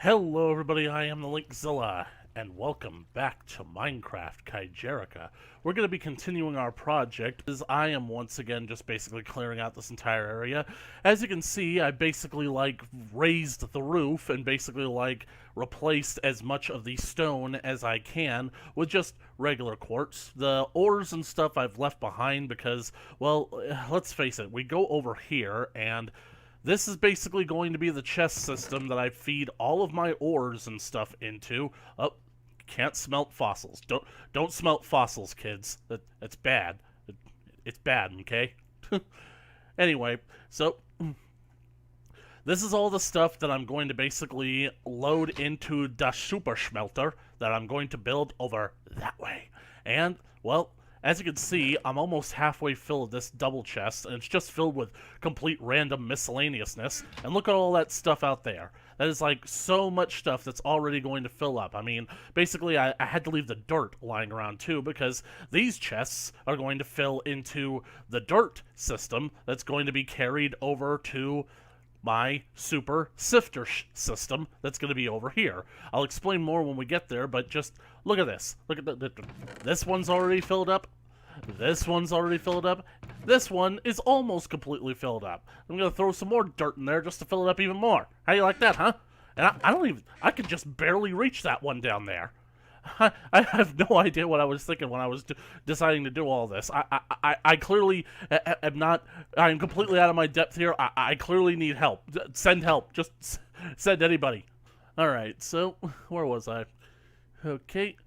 Hello everybody, I am the Linkzilla, and welcome back to Minecraft Kaijerica. We're going to be continuing our project, as I am once again just basically clearing out this entire area. As you can see, I basically, raised the roof and basically, replaced as much of the stone as I can with just regular quartz. The ores and stuff I've left behind because, well, let's face it, we go over here and this is basically going to be the chest system that I feed all of my ores and stuff into. Oh, can't smelt fossils. Don't smelt fossils, kids. That's bad. It's bad, okay? Anyway, so this is all the stuff that I'm going to basically load into the super smelter that I'm going to build over that way. And, well, as you can see, I'm almost halfway filled with this double chest, and it's just filled with complete random miscellaneousness. And look at all that stuff out there. That is so much stuff that's already going to fill up. I mean, basically I had to leave the dirt lying around too, because these chests are going to fill into the dirt system that's going to be carried over to my super sifter system that's going to be over here. I'll explain more when we get there, but just look at this. Look at this one's already filled up. This one's already filled up. This one is almost completely filled up. I'm going to throw some more dirt in there just to fill it up even more. How do you like that, huh? And I could just barely reach that one down there. I have no idea what I was thinking when I was deciding to do all this. I clearly am not. I'm completely out of my depth here. I clearly need help. Send help. Just send anybody. All right. So where was I? Okay.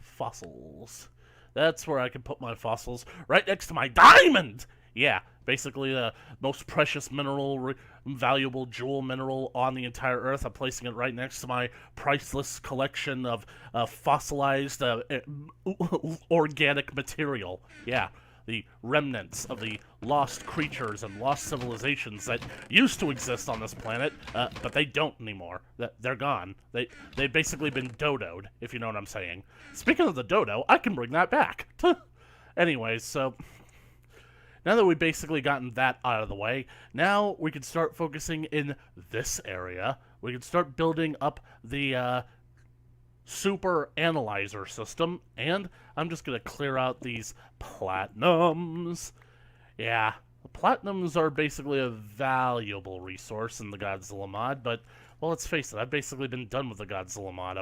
Fossils. That's where I can put my fossils. Right next to my diamond. Yeah. Basically, the most precious mineral, valuable jewel mineral on the entire Earth. I'm placing it right next to my priceless collection of fossilized organic material. Yeah, the remnants of the lost creatures and lost civilizations that used to exist on this planet, but they don't anymore. They're gone. They've basically been dodoed, if you know what I'm saying. Speaking of the dodo, I can bring that back. Anyways, so now that we've basically gotten that out of the way, now we can start focusing in this area. We can start building up the super analyzer system, and I'm just going to clear out these platinums. Yeah, platinums are basically a valuable resource in the Godzilla mod, but, well, let's face it, I've basically been done with the Godzilla mod.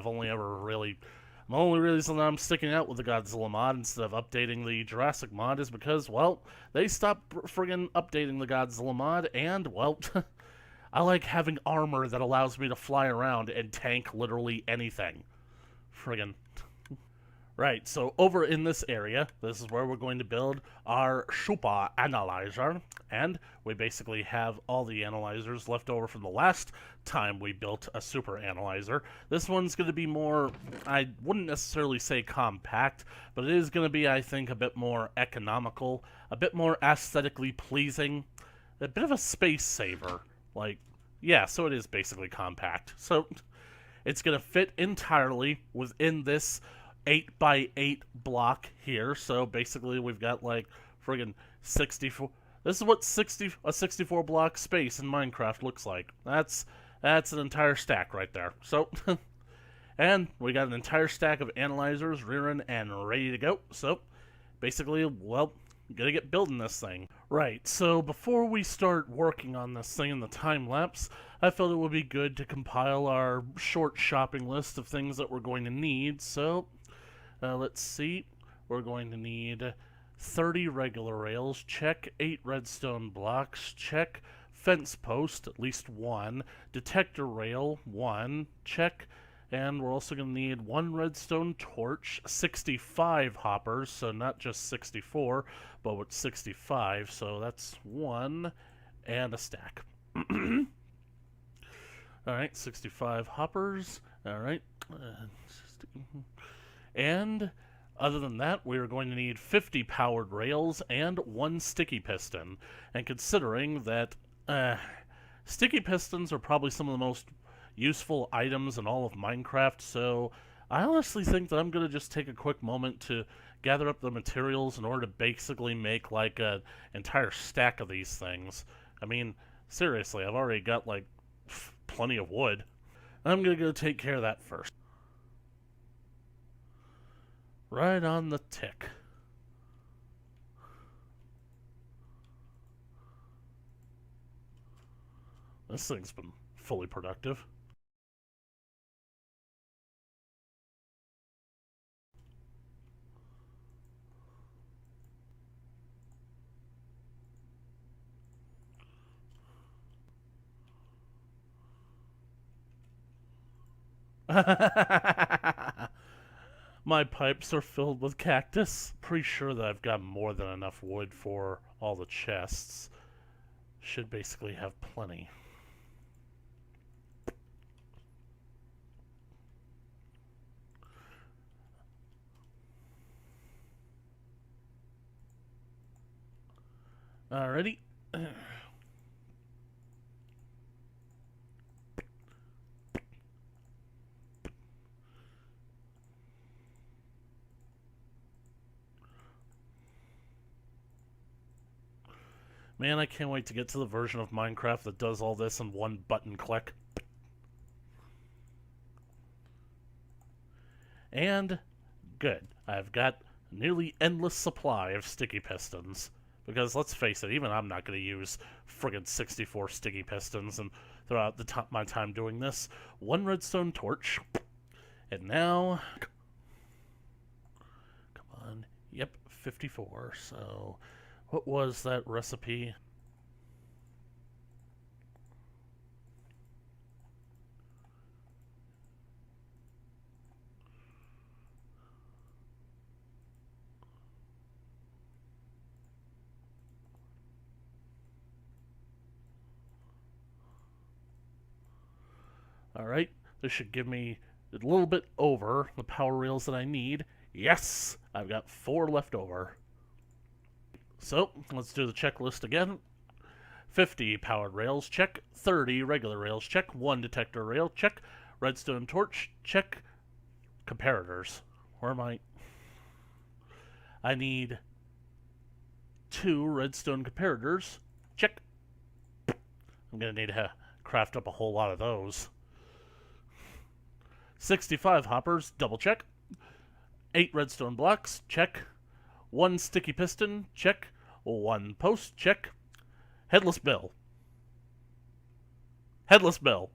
The only reason that I'm sticking out with the Godzilla mod instead of updating the Jurassic mod is because, well, they stopped friggin' updating the Godzilla mod, and, well, I like having armor that allows me to fly around and tank literally anything. Friggin'. Right, so over in this area, this is where we're going to build our super analyzer, and we basically have all the analyzers left over from the last time we built a super analyzer. This one's going to be more, I wouldn't necessarily say compact, but it is going to be, I think, a bit more economical, a bit more aesthetically pleasing, a bit of a space saver. Yeah, so it is basically compact. So it's going to fit entirely within this 8x8 block here. So basically we've got friggin' 64. This is what a 64 block space in Minecraft looks like. That's an entire stack right there. So and we got an entire stack of analyzers rearing and ready to go. So basically, well, gotta get building this thing. Right, so before we start working on this thing in the time lapse, I felt it would be good to compile our short shopping list of things that we're going to need. So let's see, we're going to need 30 regular rails, check, 8 redstone blocks, check, fence post, at least 1, detector rail, 1, check, and we're also going to need 1 redstone torch, 65 hoppers, so not just 64, but with 65, so that's 1, and a stack. Alright, 65 hoppers, alright, and other than that, we are going to need 50 powered rails and 1 sticky piston. And considering that sticky pistons are probably some of the most useful items in all of Minecraft, so I honestly think that I'm going to just take a quick moment to gather up the materials in order to basically make an entire stack of these things. I mean, seriously, I've already got plenty of wood. I'm gonna go take care of that first. Right on the tick. This thing's been fully productive. My pipes are filled with cactus. Pretty sure that I've got more than enough wood for all the chests. Should basically have plenty. Alrighty. Man, I can't wait to get to the version of Minecraft that does all this in one button click. And good. I've got a nearly endless supply of sticky pistons. Because let's face it, even I'm not going to use friggin' 64 sticky pistons and throughout my time doing this. One redstone torch. And now... Come on. Yep, 54. So... What was that recipe? Alright, this should give me a little bit over the power rails that I need. Yes! I've got 4 left over. So, let's do the checklist again. 50 powered rails, check. 30 regular rails, check. 1 detector rail, check. Redstone torch, check. Comparators. Where am I? I need 2 redstone comparators, check. I'm gonna need to craft up a whole lot of those. 65 hoppers, double check. 8 redstone blocks, check. 1 sticky piston, check. 1 post, check. Headless Bill. Headless Bill.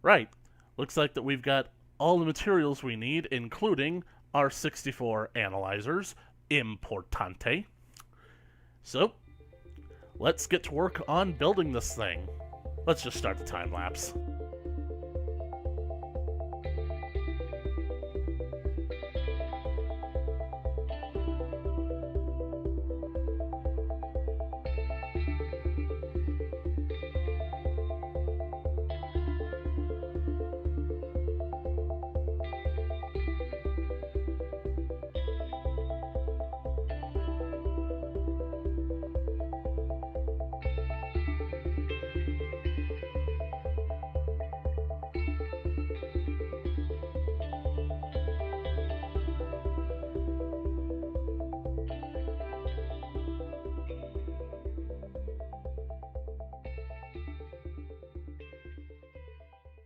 Right. Looks like that we've got all the materials we need, including our 64 analyzers. Importante. So, let's get to work on building this thing. Let's just start the time lapse.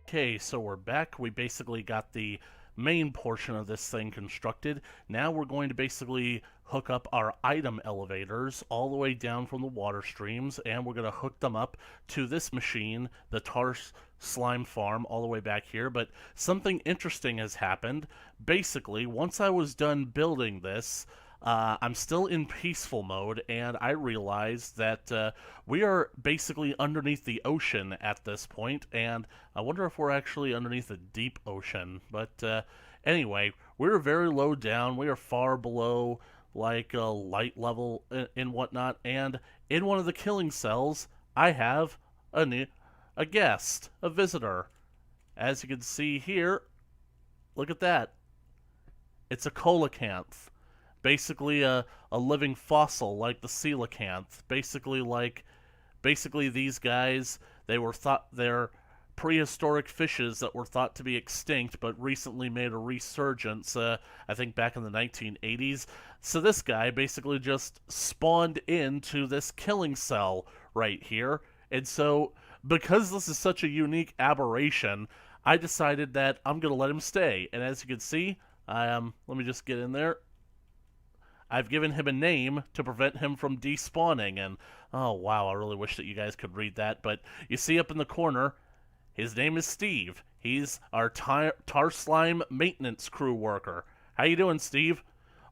Okay, so we're back. We basically got the main portion of this thing constructed. Now we're going to basically hook up our item elevators all the way down from the water streams, and we're going to hook them up to this machine, the tar slime farm, all the way back here. But something interesting has happened. Basically, once I was done building this, I'm still in peaceful mode, and I realized that we are basically underneath the ocean at this point, and I wonder if we're actually underneath the deep ocean. But anyway, we're very low down. We are far below, like, light level and whatnot, and in one of the killing cells, I have a guest, a visitor. As you can see here, look at that. It's a coelacanth. Basically a living fossil like the coelacanth. Basically these guys, they're prehistoric fishes that were thought to be extinct but recently made a resurgence, I think back in the 1980s. So this guy basically just spawned into this killing cell right here. And so because this is such a unique aberration, I decided that I'm gonna let him stay. And as you can see, let me just get in there. I've given him a name to prevent him from despawning. And oh wow, I really wish that you guys could read that. But you see up in the corner, his name is Steve. He's our tar slime maintenance crew worker. How you doing, Steve?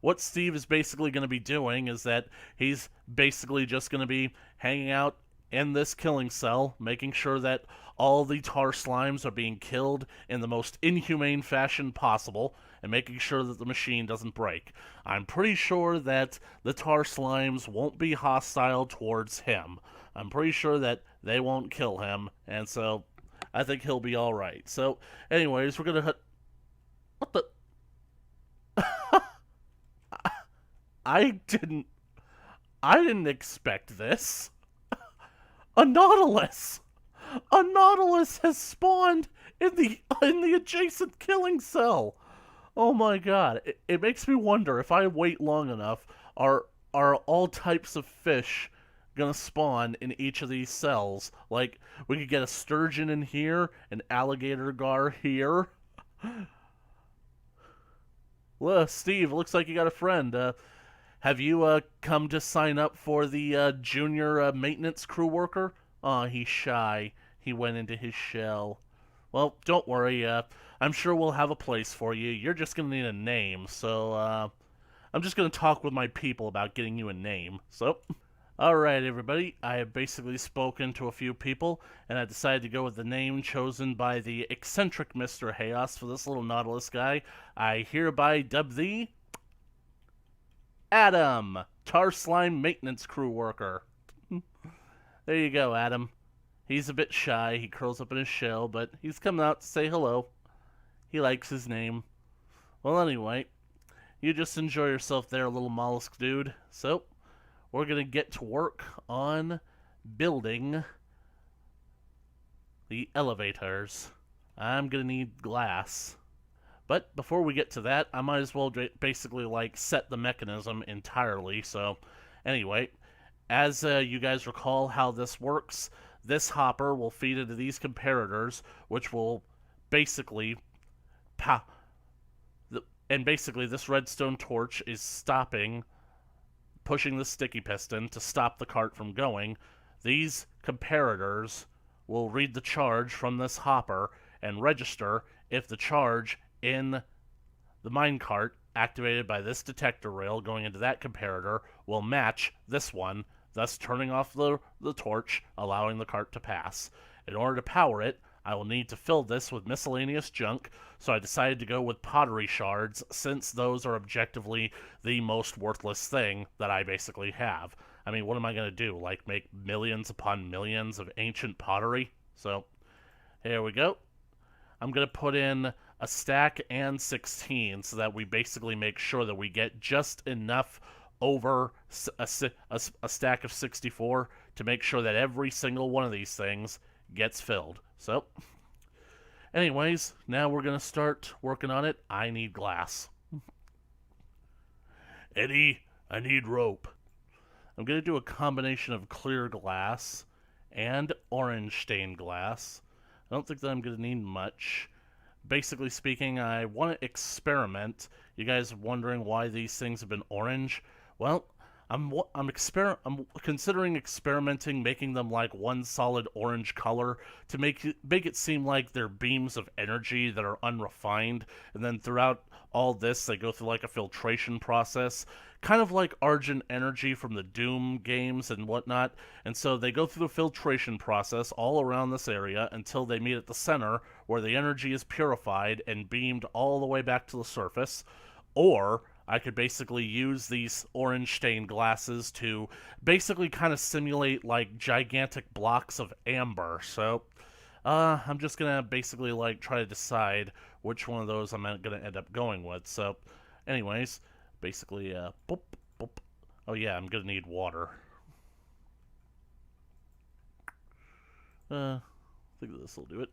What Steve is basically going to be doing is that he's basically just going to be hanging out in this killing cell, making sure that all the tar slimes are being killed in the most inhumane fashion possible, and making sure that the machine doesn't break. I'm pretty sure that the tar slimes won't be hostile towards him. I'm pretty sure that they won't kill him, and so I think he'll be alright. So, anyways, we're gonna... What the... I didn't... I didn't expect this. A Nautilus! A Nautilus has spawned in the adjacent killing cell! Oh my god. It makes me wonder, if I wait long enough, are all types of fish gonna spawn in each of these cells? Like, we could get a sturgeon in here, an alligator gar here. Well, Steve, looks like you got a friend. Have you come to sign up for the junior maintenance crew worker? Aw, he's shy. He went into his shell. Well, don't worry. I'm sure we'll have a place for you. You're just gonna need a name, so I'm just gonna talk with my people about getting you a name. So, alright, everybody. I have basically spoken to a few people, and I decided to go with the name chosen by the eccentric Mr. Chaos for this little Nautilus guy. I hereby dub thee Adam, tar slime maintenance crew worker. There you go, Adam. He's a bit shy, he curls up in his shell, but he's coming out to say hello. He likes his name. Well, anyway, you just enjoy yourself there, little mollusk dude. So, we're gonna get to work on building the elevators. I'm gonna need glass. But before we get to that, I might as well basically like set the mechanism entirely. So anyway, as you guys recall how this works, this hopper will feed into these comparators, which will basically and basically this redstone torch is pushing the sticky piston to stop the cart from going. These comparators will read the charge from this hopper and register if the charge in the minecart activated by this detector rail going into that comparator will match this one, thus turning off the torch, allowing the cart to pass. In order to power it, I will need to fill this with miscellaneous junk, so I decided to go with pottery shards, since those are objectively the most worthless thing that I basically have. I mean, what am I going to do? Like, make millions upon millions of ancient pottery? So, here we go. I'm going to put in a stack and 16 so that we basically make sure that we get just enough over a stack of 64 to make sure that every single one of these things gets filled. So, anyways, now we're going to start working on it. I need glass. Eddie, I need rope. I'm going to do a combination of clear glass and orange stained glass. I don't think that I'm going to need much. Basically speaking, I want to experiment. You guys wondering why these things have been orange? Well, I'm considering experimenting, making them like one solid orange color to make it seem like they're beams of energy that are unrefined, and then throughout all this they go through like a filtration process, kind of like Argent Energy from the Doom games and whatnot. And so they go through the filtration process all around this area until they meet at the center, where the energy is purified and beamed all the way back to the surface. Or I could basically use these orange stained glasses to basically kind of simulate like gigantic blocks of amber. So I'm just gonna basically like try to decide which one of those I'm gonna end up going with. So anyways, basically boop, boop. Oh yeah, I'm gonna need water. I think this will do it.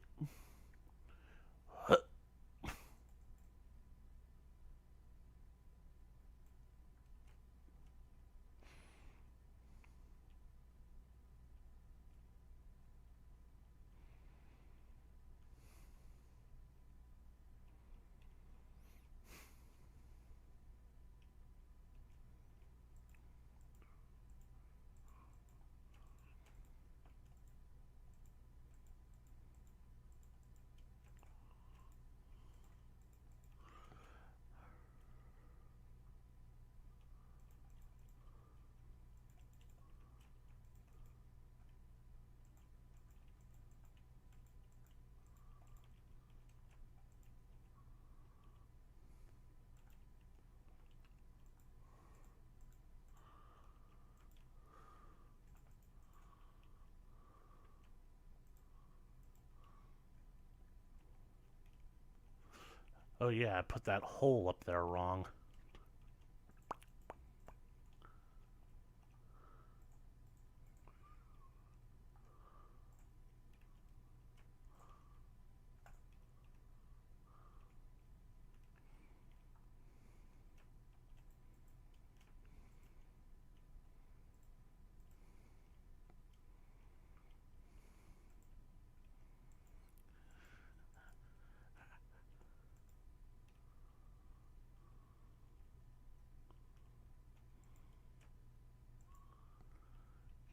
Oh yeah, I put that hole up there wrong.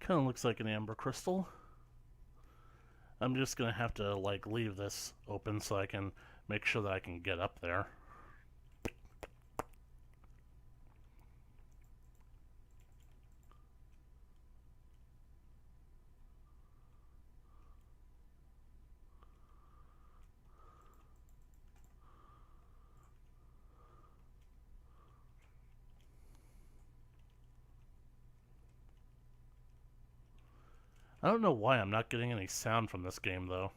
Kind of looks like an amber crystal. I'm just gonna have to like leave this open so I can make sure that I can get up there. I don't know why I'm not getting any sound from this game though.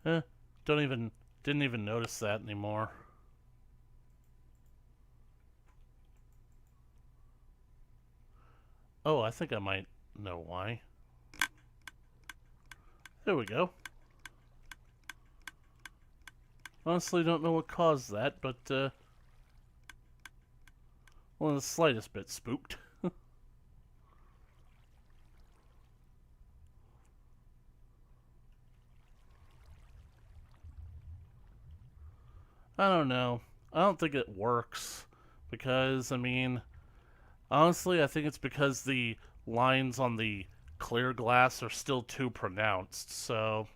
Eh, didn't even notice that anymore. Oh, I think I might know why. There we go. Honestly, don't know what caused that, but, well, the slightest bit spooked. I don't know. I don't think it works. Because, I mean, honestly, I think it's because the lines on the clear glass are still too pronounced. So,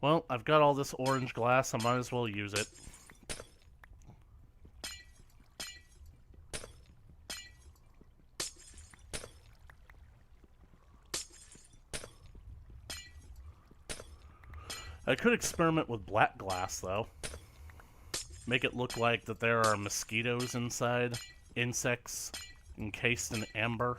well, I've got all this orange glass, I might as well use it. I could experiment with black glass, though. Make it look like that there are mosquitoes inside, insects encased in amber.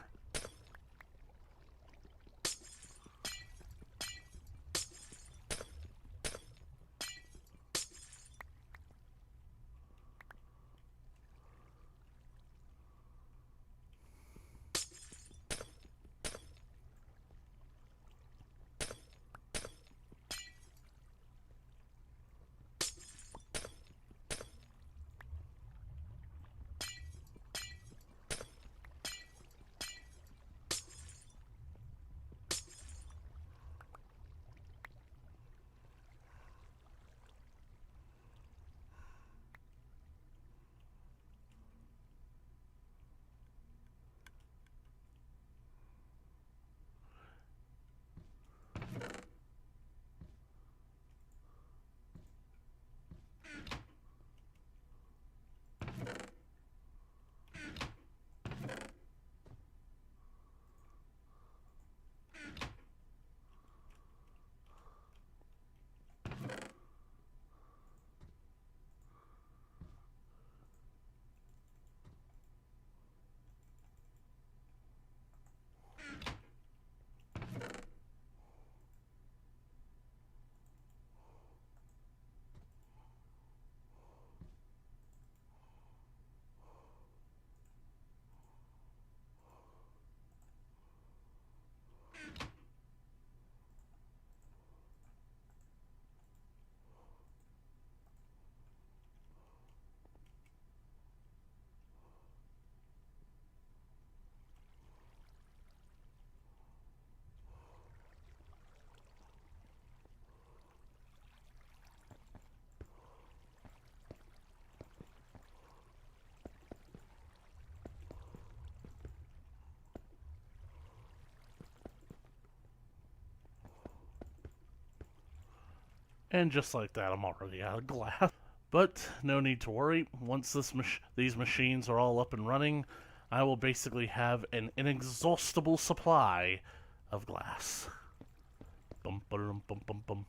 And just like that, I'm already out of glass. But no need to worry. Once these machines are all up and running, I will basically have an inexhaustible supply of glass. Bum, bum, bum, bum, bum.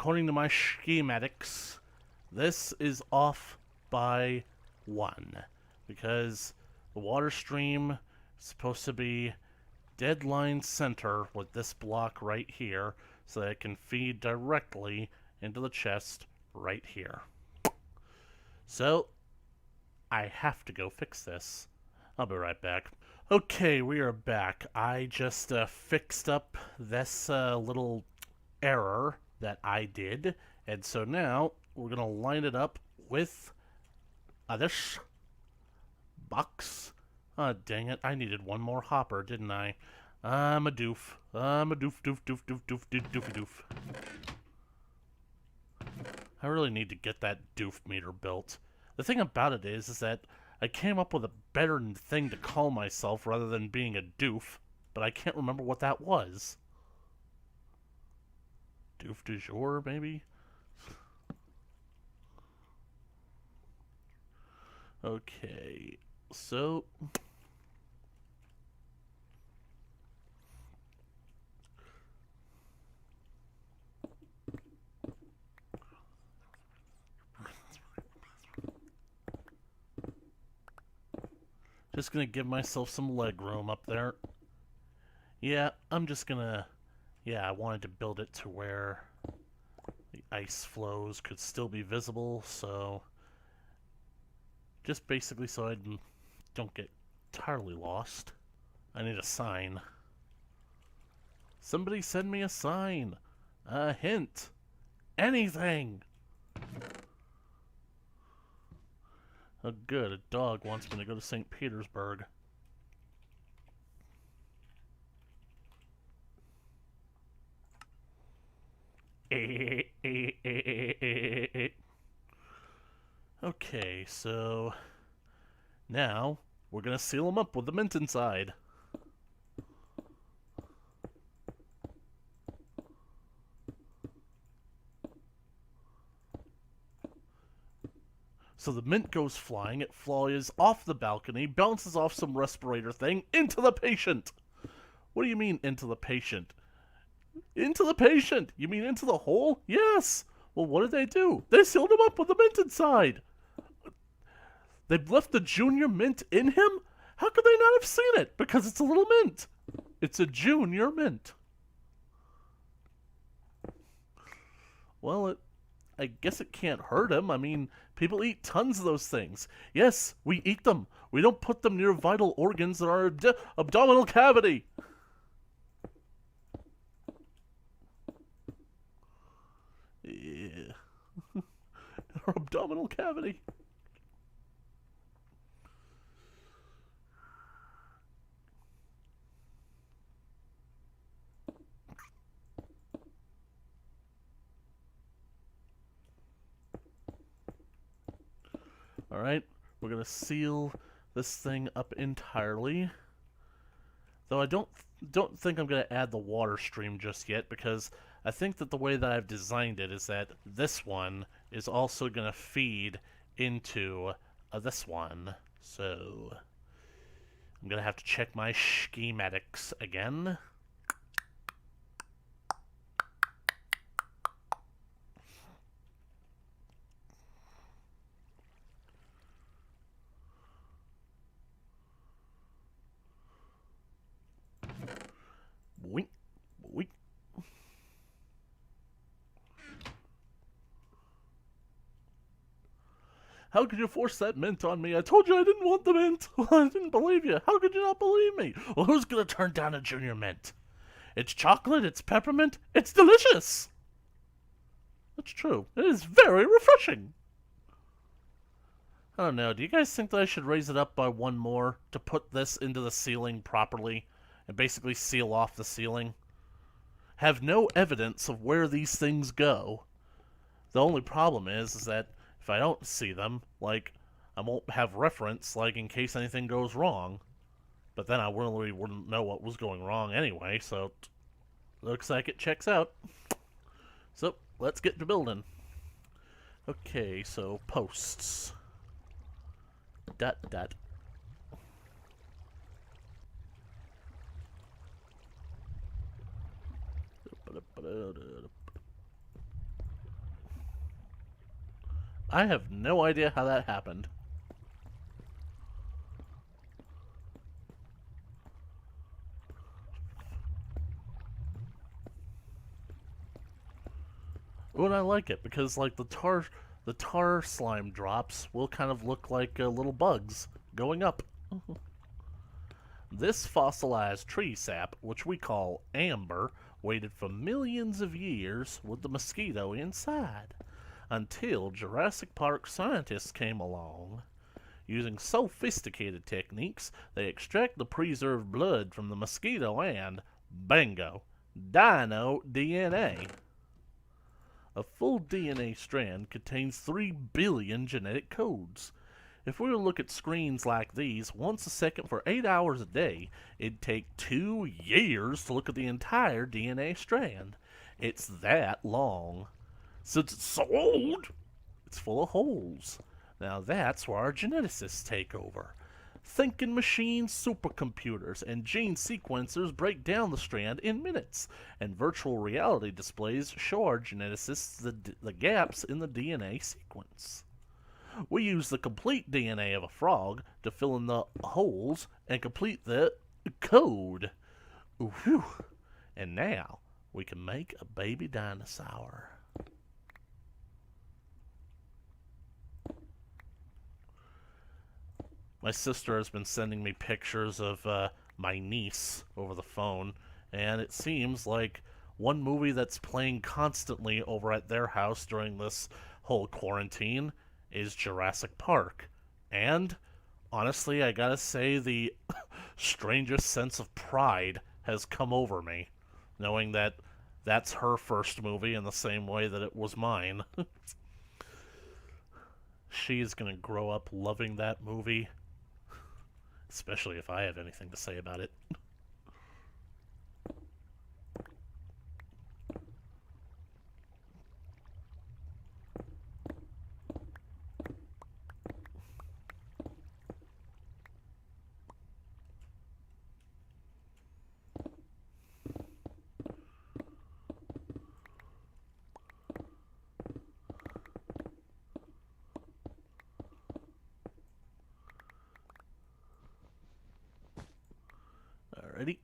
according to my schematics, this is off by 1. Because the water stream is supposed to be dead line center with this block right here, so that it can feed directly into the chest right here. So, I have to go fix this. I'll be right back. Okay, we are back. I just fixed up this little error that I did, and so now we're gonna line it up with this box. Oh, dang it, I needed one more hopper, didn't I? I'm a doof. I'm a doof. I really need to get that doof meter built. The thing about it is that I came up with a better thing to call myself rather than being a doof, but I can't remember what that was. Doof du jour, maybe? Okay, so... just gonna give myself some leg room up there. Yeah, I'm just gonna... Yeah, I wanted to build it to where the ice flows could still be visible, so... just basically so I don't get entirely lost. I need a sign. Somebody send me a sign! A hint! Anything! Oh good, a dog wants me to go to St. Petersburg. Okay, so now we're gonna seal them up with the mint inside. So the mint goes flying, it flies off the balcony, bounces off some respirator thing, into the patient! What do you mean, into the patient? Into the patient! You mean into the hole? Yes! Well, what did they do? They sealed him up with the mint inside! They left the junior mint in him? How could they not have seen it? Because it's a little mint! It's a junior mint. Well, I guess it can't hurt him. I mean, people eat tons of those things. Yes, we eat them. We don't put them near vital organs in our abdominal cavity. Yeah. Our abdominal cavity. Alright, we're gonna seal this thing up entirely. Though I don't think I'm gonna add the water stream just yet, because I think that the way that I've designed it is that this one is also gonna feed into this one. So I'm gonna have to check my schematics again. Boink, boink. How could you force that mint on me? I told you I didn't want the mint. Well, I didn't believe you. How could you not believe me? Well, who's gonna turn down a junior mint? It's chocolate, it's peppermint, it's delicious! That's true. It is very refreshing. I don't know, do you guys think that I should raise it up by one more to put this into the ceiling properly and basically seal off the ceiling? Have no evidence of where these things go. The only problem is that if I don't see them, like, I won't have reference, like, in case anything goes wrong. But then I really wouldn't know what was going wrong anyway, so looks like it checks out. So, let's get to building. Okay, so posts. Dot, dot. I have no idea how that happened. Well, I like it because like the tar slime drops will kind of look like little bugs going up. This fossilized tree sap, which we call amber, waited for millions of years with the mosquito inside, until Jurassic Park scientists came along. Using sophisticated techniques, they extract the preserved blood from the mosquito and, bingo, dino DNA. A full DNA strand contains 3 billion genetic codes. If we were to look at screens like these once a second for 8 hours a day, it'd take 2 years to look at the entire DNA strand. It's that long. Since it's so old, it's full of holes. Now that's where our geneticists take over. Thinking machine supercomputers and gene sequencers break down the strand in minutes, and virtual reality displays show our geneticists the gaps in the DNA sequence. We use the complete DNA of a frog to fill in the holes and complete the code. Whew. And now we can make a baby dinosaur. My sister has been sending me pictures of my niece over the phone, and it seems like one movie that's playing constantly over at their house during this whole quarantine is Jurassic Park. And honestly, I gotta say, the strangest sense of pride has come over me, knowing that that's her first movie in the same way that it was mine. She is gonna grow up loving that movie, especially if I have anything to say about it. Alrighty.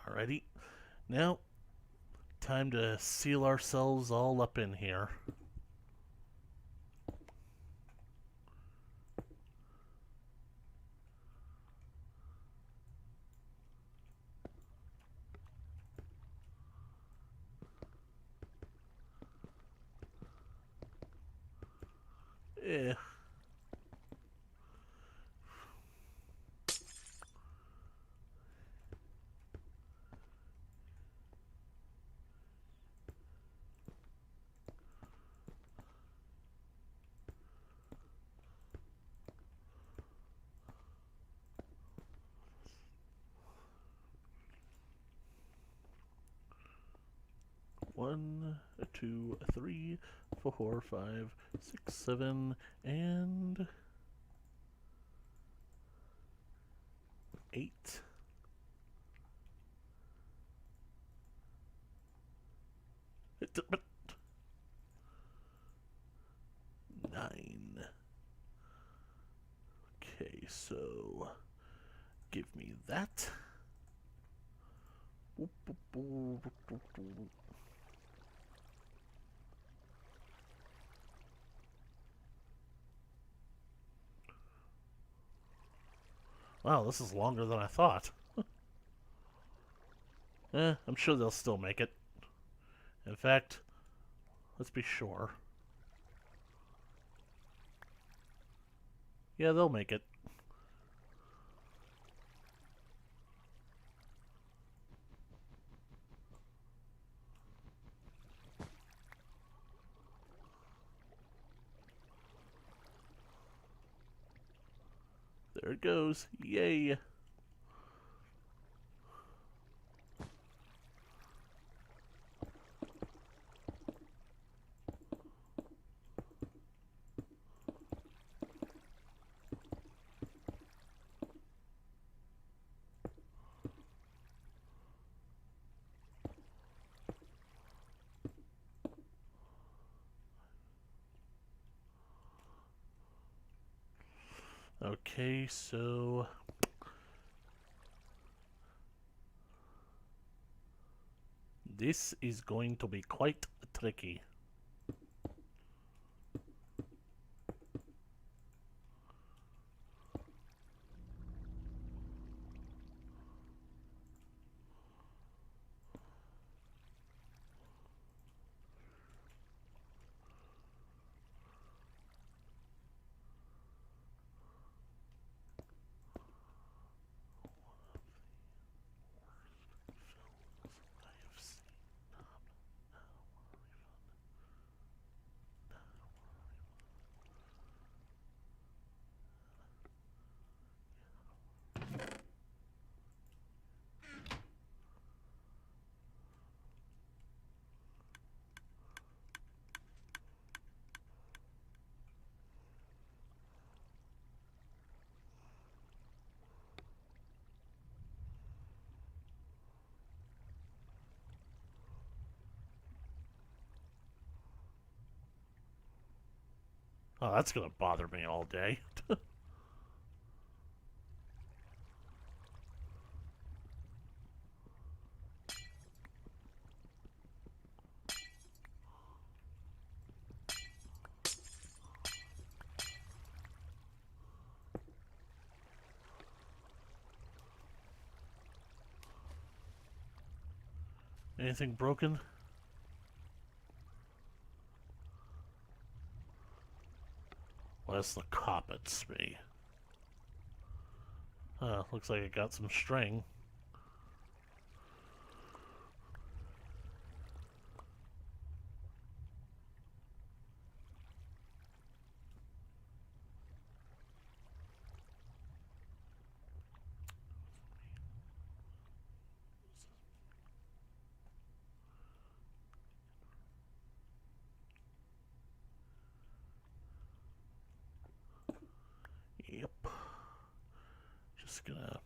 Alrighty. Now, time to seal ourselves all up in here. Eh. One, two, three, 4, 5, 6, 7, and 8. But 9. Okay, so give me that. Wow, this is longer than I thought. I'm sure they'll still make it. In fact, let's be sure. Yeah, they'll make it. There it goes. Yay. Okay, so this is going to be quite tricky. Oh, that's gonna bother me all day. Anything broken? Well, that's the cop at me. Looks like it got some string. Yep. Just gonna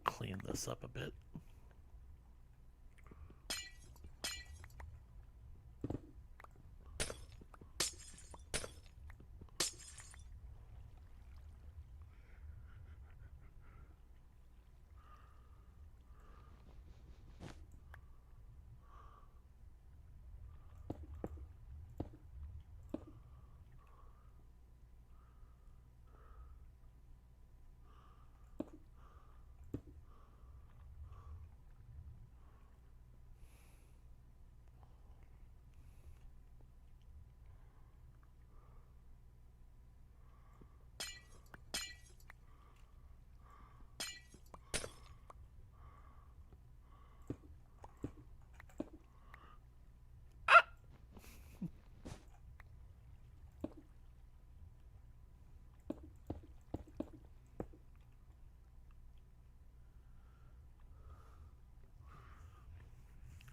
clean this up a bit.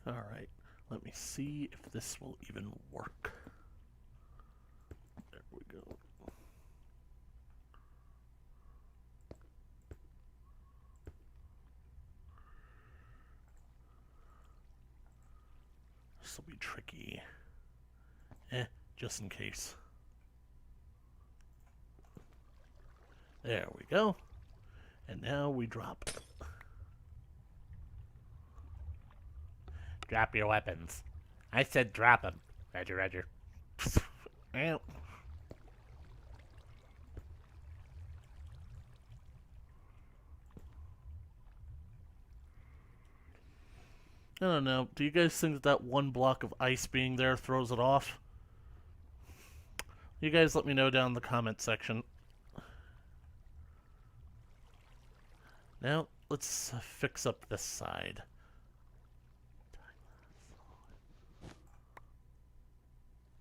Alright, let me see if this will even work. There we go. This will be tricky. Just in case. There we go. And now we drop. Drop your weapons. I said drop them. Roger, roger. Well. I don't know. Do you guys think that that one block of ice being there throws it off? You guys let me know down in the comment section. Now, let's fix up this side.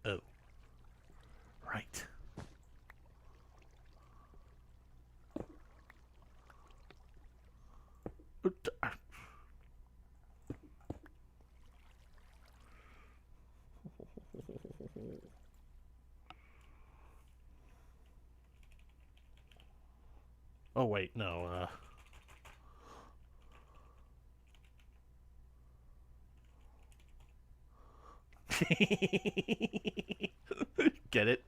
Oh. Right. Oh, wait, no, Get it?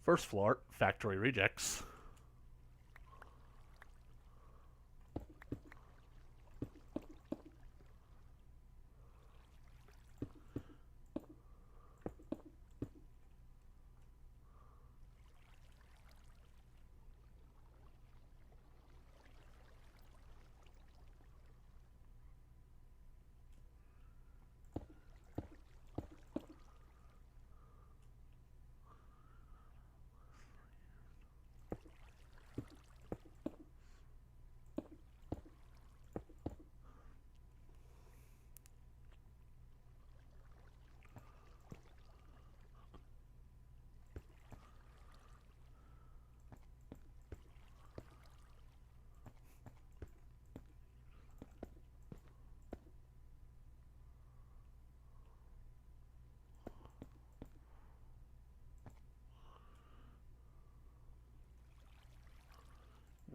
First floor, factory rejects.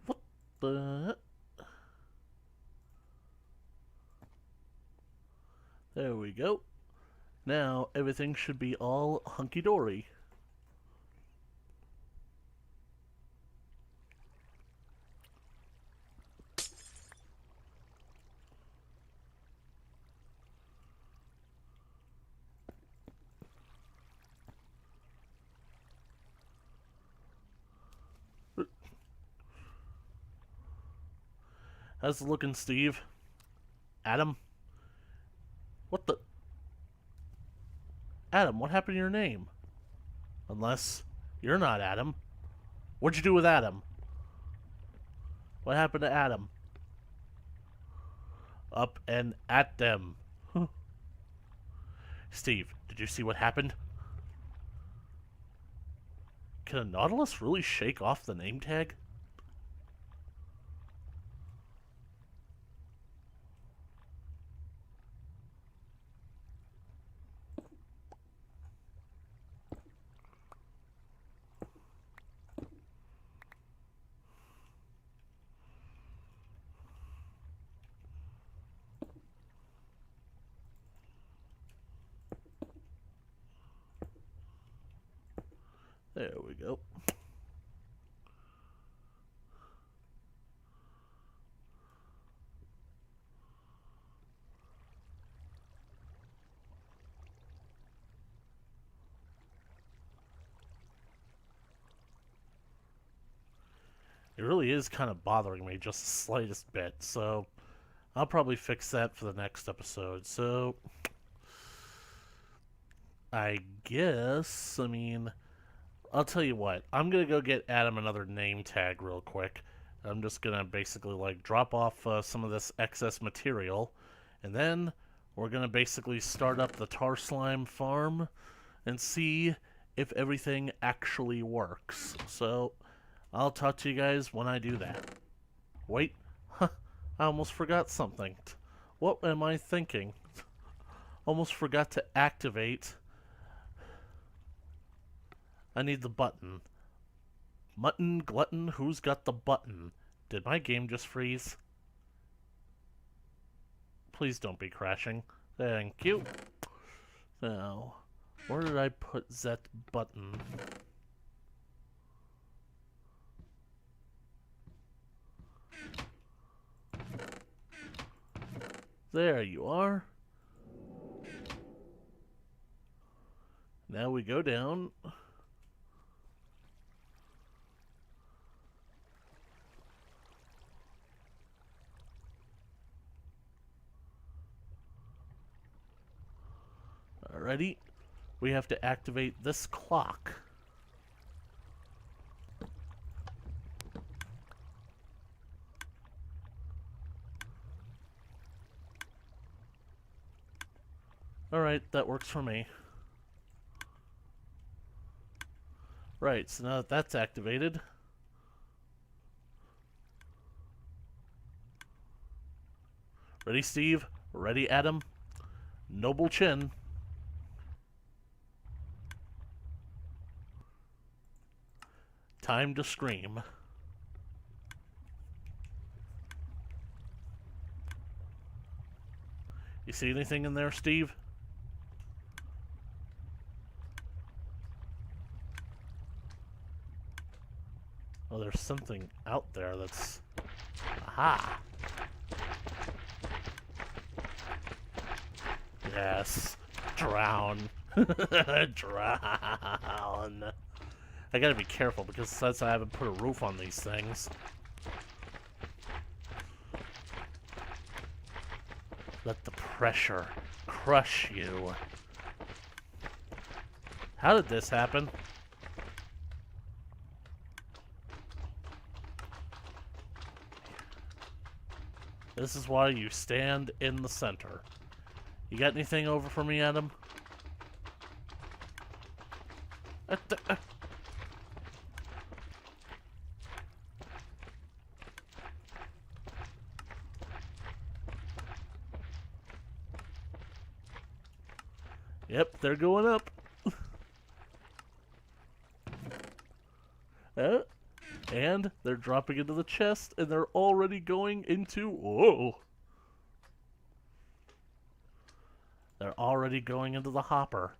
What the... There we go. Now everything should be all hunky-dory. How's it looking, Steve? Adam? What the... Adam, what happened to your name? Unless you're not Adam. What'd you do with Adam? What happened to Adam? Up and at them. Steve, did you see what happened? Can a Nautilus really shake off the name tag? There we go. It really is kind of bothering me just the slightest bit, so I'll probably fix that for the next episode. So, I guess, I'll tell you what. I'm going to go get Adam another name tag real quick. I'm just going to basically, like, drop off some of this excess material, and then we're going to basically start up the tar slime farm and see if everything actually works. So, I'll talk to you guys when I do that. Wait, I almost forgot something. What am I thinking? Almost forgot to activate. I need the button. Mutton glutton, who's got the button? Did my game just freeze? Please don't be crashing. Thank you. Now, where did I put that button? There you are. Now we go down. Alrighty. We have to activate this clock. Alright, that works for me. Right, so now that that's activated... Ready, Steve? Ready, Adam? Noble chin. Time to scream. You see anything in there, Steve? Oh, there's something out there that's... Aha! Yes. Drown. Drown. I gotta be careful because since I haven't put a roof on these things. Let the pressure crush you. How did this happen? This is why you stand in the center. You got anything over for me, Adam? Yep, they're going up. And they're dropping into the chest, and they're already going into... Whoa! They're already going into the hopper.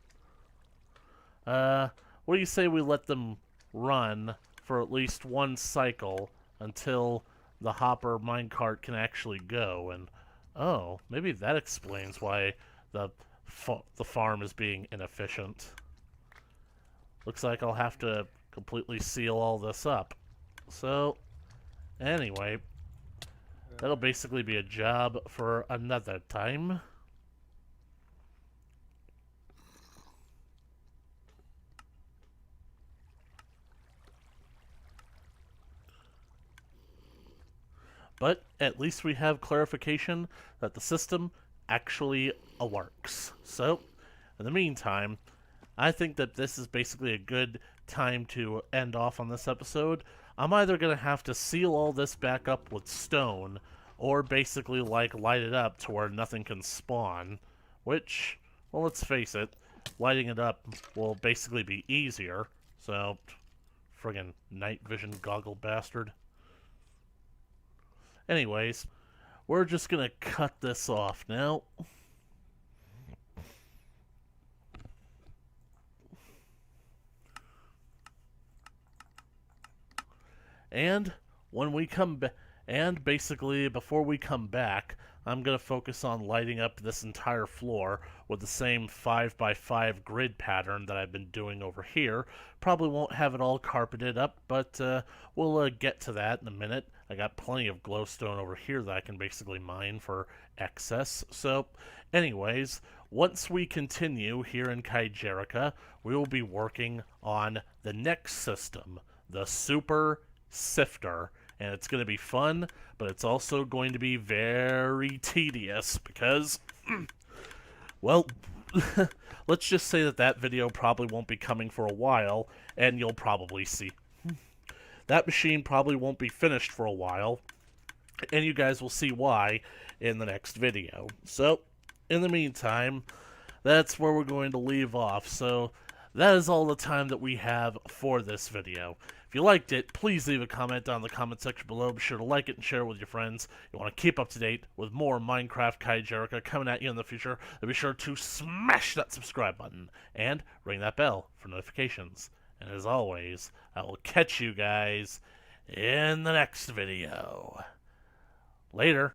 What do you say we let them run for at least one cycle until the hopper minecart can actually go? And, oh, maybe that explains why the farm is being inefficient. Looks like I'll have to completely seal all this up. So, anyway, that'll basically be a job for another time. But at least we have clarification that the system actually works. So, in the meantime, I think that this is basically a good time to end off on this episode. I'm either going to have to seal all this back up with stone, or basically, like, light it up to where nothing can spawn. Which, well, let's face it, lighting it up will basically be easier. So, friggin' night vision goggle bastard. Anyways, we're just going to cut this off now. And when we come back, and basically before we come back, I'm going to focus on lighting up this entire floor with the same 5x5 grid pattern that I've been doing over here. Probably won't have it all carpeted up, but we'll get to that in a minute. I got plenty of glowstone over here that I can basically mine for excess. So, anyways, once we continue here in Kaijerica, we will be working on the next system, the Super Sifter, and it's going to be fun, but it's also going to be very tedious because, well, let's just say that video probably won't be coming for a while, and you'll probably see. That machine probably won't be finished for a while, and you guys will see why in the next video. So, in the meantime, that's where we're going to leave off. So, that is all the time that we have for this video. If you liked it, please leave a comment down in the comment section below. Be sure to like it and share it with your friends. If you want to keep up to date with more Minecraft Kaijerica coming at you in the future, then be sure to smash that subscribe button and ring that bell for notifications. And as always, I will catch you guys in the next video. Later.